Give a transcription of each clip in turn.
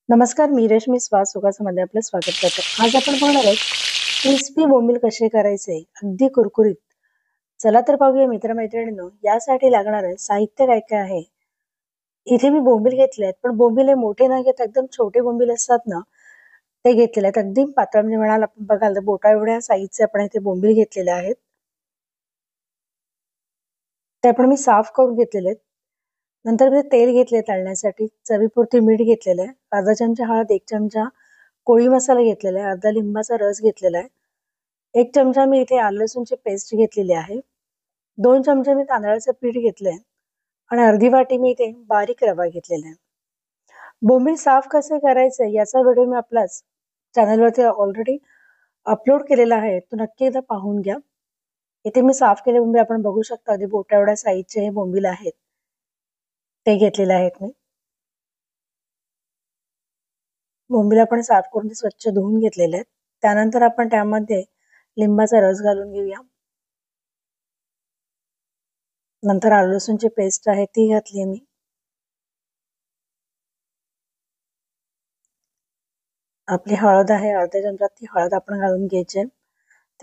नमस्कार, मी रेश्मी स्वास सुखासमध्ये आपलं स्वागत करते. आज आपण बघणार आहोत क्रिस्पी बोंबील कसे करायचे अगदी कुरकुरीत. चला तर पाहूया मित्रमैत्रिणींनो, यासाठी लागणारं साहित्य काय काय आहे. इथे मी बोंबील घेतले आहेत, पण बोंबील हे मोठे न घेता एकदम छोटे बोंबील असतात ना, ते घेतलेले आहेत. अगदी पातळ म्हणजे म्हणाल आपण बघाल तर बोटा एवढ्या साईजचे आपण इथे बोंबील घेतलेले आहेत. ते पण मी साफ करून घेतलेले आहेत. नंतर मी तेल घेतले तळण्यासाठी, चवीपुरती मीठ घेतलेलं आहे, अर्धा चमचा हळद, 1 चमचा कोळी मसाला घेतलेला आहे, अर्धा लिंबाचा रस घेतलेला आहे, 1 चमचा मी इथे आलं लसूणची पेस्ट घेतलेली आहे, 2 चमचे मी तांदळाचं पीठ घेतलंय आणि अर्धी वाटी मी इथे बारीक रवा घेतलेला आहे. बोंबील साफ कसे करायचे याचा व्हिडिओ मी आपल्याच चॅनलवरती ऑलरेडी अपलोड केलेला आहे, तो नक्की एकदा पाहून घ्या. इथे मी साफ केले बोंबील आपण बघू शकता, अगदी बोटा एवढ्या साईजचे हे बोंबील आहेत, ते घेतलेले आहेत मी. बोंबील आपण साफ करून ते स्वच्छ धुवून घेतलेले आहेत. त्यानंतर आपण त्यामध्ये लिंबाचा रस घालून घेऊया. नंतर आलं लसूणची पेस्ट आहे ती घातली मी. आपली हळद आहे, अर्धा चमचा ती हळद आपण घालून घ्यायची.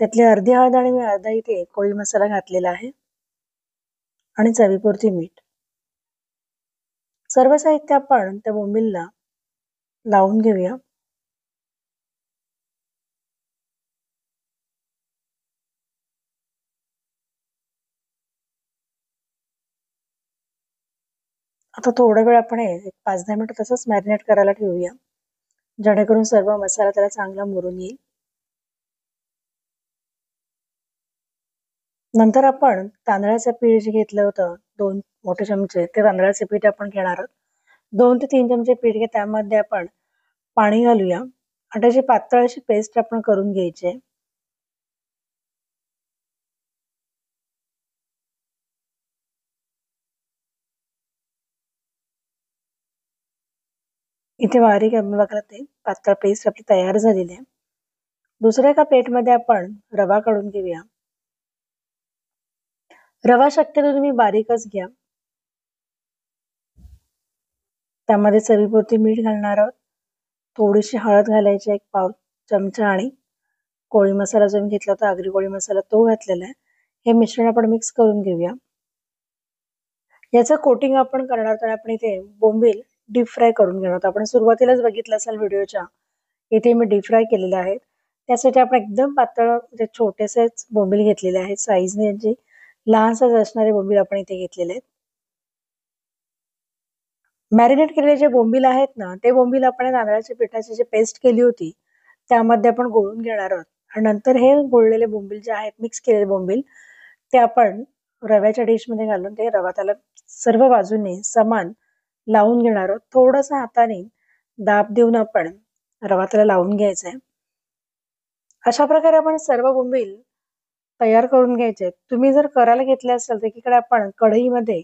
त्यातली अर्धी हळद आणि मी अर्धा इथे कोळी मसाला घातलेला आहे आणि चवीपुरती मीठ. सर्व साहित्य आपण त्या बोंबीलला लावून घेऊया. आता थोडा वेळ आपण एक 5-10 मिनिटं तसंच मॅरिनेट करायला ठेवूया, जेणेकरून सर्व मसाला त्याला चांगला मुरून येईल. नंतर आपण तांदळाचं पीठ जे घेतलं होतं 2 मोठे चमचे, ते तांदळाचे पीठ आपण घेणार आहोत. 2 ते 3 चमचे पीठ घे, त्यामध्ये आपण पाणी घालूया आणि त्याची पातळ अशी पेस्ट आपण करून घ्यायची आहे. इथे बारीक बघा ते पातळ पेस्ट आपली तयार झालेली आहे. दुसऱ्या एका प्लेटमध्ये आपण रवा काढून घेऊया. रवा शक्यतो तुम्ही बारीकच घ्या. त्यामध्ये चवीपुरती मीठ घालणार आहोत, थोडीशी हळद घालायची 1 पाव चमचा आणि कोळी मसाला जो मी घेतला होता, आगरी कोळी मसाला तो घातलेला आहे. हे मिश्रण आपण मिक्स करून घेऊया. याचं कोटिंग आपण करणार तर आपण इथे बोंबील डीप फ्राय करून घेणार आहोत. आपण सुरुवातीलाच बघितलं असेल व्हिडिओच्या, इथे मी डीप फ्राय केलेलं आहे. त्यासाठी आपण एकदम पातळ म्हणजे छोटेसेच बोंबील घेतलेले आहेत, साईजने जे लहान साईज असणारे बोंबील आपण इथे घेतलेले आहेत. मॅरिनेट केलेले जे बोंबील आहेत ना, ते बोंबील आपण तांदळाच्या पिठाची जी पेस्ट केली होती त्यामध्ये आपण घोळून घेणार आहोत आणि नंतर हे घोळलेले बोंबील जे आहेत, मिक्स केलेले बोंबील, ते आपण रव्याच्या डिशमध्ये घालून ते रवा त्याला सर्व बाजूने समान लावून घेणार आहोत. थोडंसं हाताने दाब देऊन आपण रवा त्याला लावून घ्यायचा आहे. अशा प्रकारे आपण सर्व बोंबील तयार करून घ्यायचे. तुम्ही जर करायला घेतले असेल तर एकीकडे आपण कढईमध्ये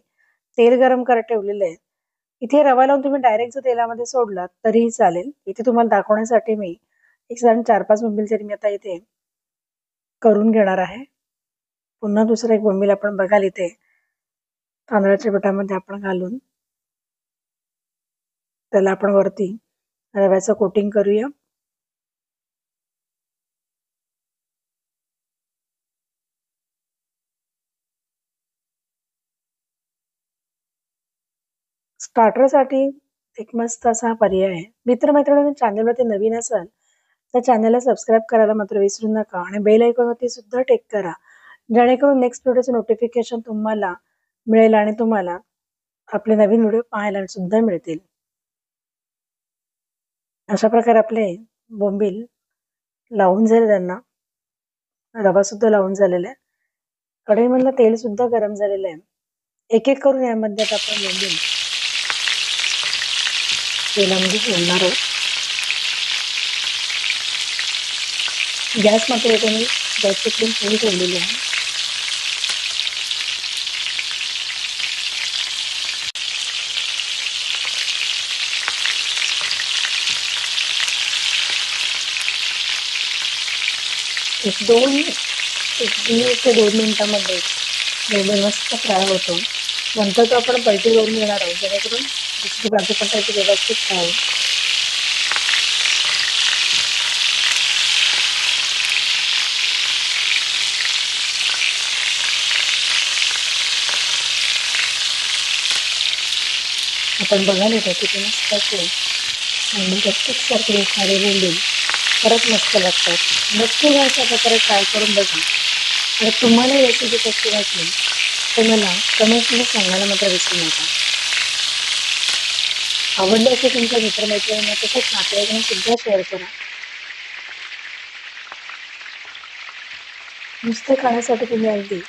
तेल गरम करत ठेवलेले आहे. इथे रवा लावून तुम्ही डायरेक्ट जर तेलामध्ये सोडलात तरीही चालेल. इथे तुम्हाला दाखवण्यासाठी मी एक साधारण 4-5 बोंबील तरी मी आता इथे करून घेणार आहे. पुन्हा दुसरा एक बोंबील आपण बघाल इथे तांदळाच्या पिठामध्ये आपण घालून त्याला आपण वरती रव्याचं कोटिंग करूया. स्टार्टरसाठी एक मस्त असा पर्याय आहे. मित्रमैत्रिणींनो, चॅनलवरती नवीन असाल तर चॅनलला सबस्क्राईब करायला मात्र विसरू नका आणि बेल आयकॉनवरती सुद्धा टेक करा, जेणेकरून नेक्स्ट व्हिडिओचं नोटिफिकेशन तुम्हाला मिळेल आणि तुम्हाला आपले नवीन व्हिडिओ पाहायला सुद्धा मिळतील. अशा प्रकारे आपले बोंबील लावून झाले, त्यांना रवा सुद्धा लावून झालेला आहे. कढईमधलं तेल सुद्धा गरम झालेलं आहे. एक एक करून यामध्ये आता आपण बोंबील तेलामध्ये सोडणार आहोत. गॅस मात्र इथे मी गॅसची फ्लेम फुल ठेवलेली आहे. एक 1 ते 2 मिनिटांमध्ये बोंबील मस्त फ्राय होतो. नंतर तो आपण पलटी करून घेणार आहोत, जेणेकरून दुसरी बाजू पण त्याची व्यवस्थित फ्राय होईल. आपण बघायला येतो की ते मस्त असे सारखे दिसणारे बोंबील खरंच मस्त लागतात. नक्की अशा प्रकारे ट्राय करून बघा आणि तुम्हाला रेसिपी कशी वाटली ते मला कमेंटमध्ये सांगायला मात्र विसरू नका. आवडले असे तुमच्या मित्रमैत्रिणींना तसेच नातेवाईकांना सुद्धा शेअर करा. नुसते खाण्यासाठी तुम्ही अगदी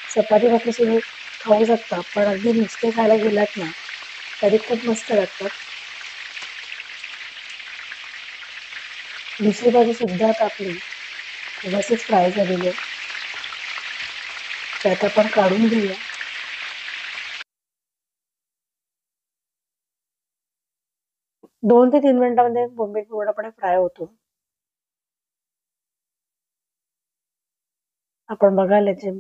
चपाती भाकरी सुद्धा खाऊ शकता, पण अगदी नुसते खायला गेलात ना तरी खूप मस्त लागतात. दुसरी बाजू सुद्धा आता आपली व्यवस्थित फ्राय झालेली आहे. त्यात आपण काढून घेऊया. 2 ते 3 मिनिटांमध्ये बोंबील पूर्णपणे फ्राय होतो. आपण बघायला जे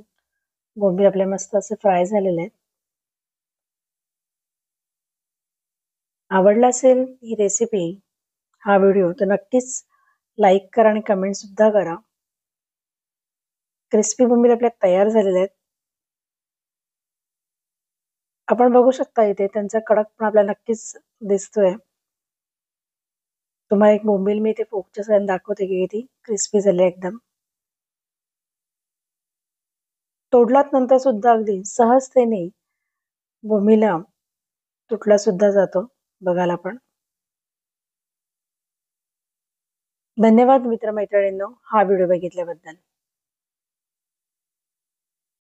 बोंबील आपले मस्त असे फ्राय झालेले आहेत. आवडला असेल ही रेसिपी, हा व्हिडिओ, तर नक्कीच लाईक करा आणि कमेंट सुद्धा करा. क्रिस्पी बोंबील आपल्या तयार झालेले आहेत. आपण बघू शकता इथे त्यांचा कडकपणा आपल्याला नक्कीच दिसतोय. तुम्हाला एक बोंबील मी इथे फोकच्या साहाय्याने दाखवते की किती क्रिस्पी झाले एकदम. तोडलात नंतर सुद्धा अगदी सहजतेने बोंबीला तुटला सुद्धा जातो. बघायला आपण. धन्यवाद मित्रमैत्रिणींनो हा व्हिडिओ बघितल्याबद्दल.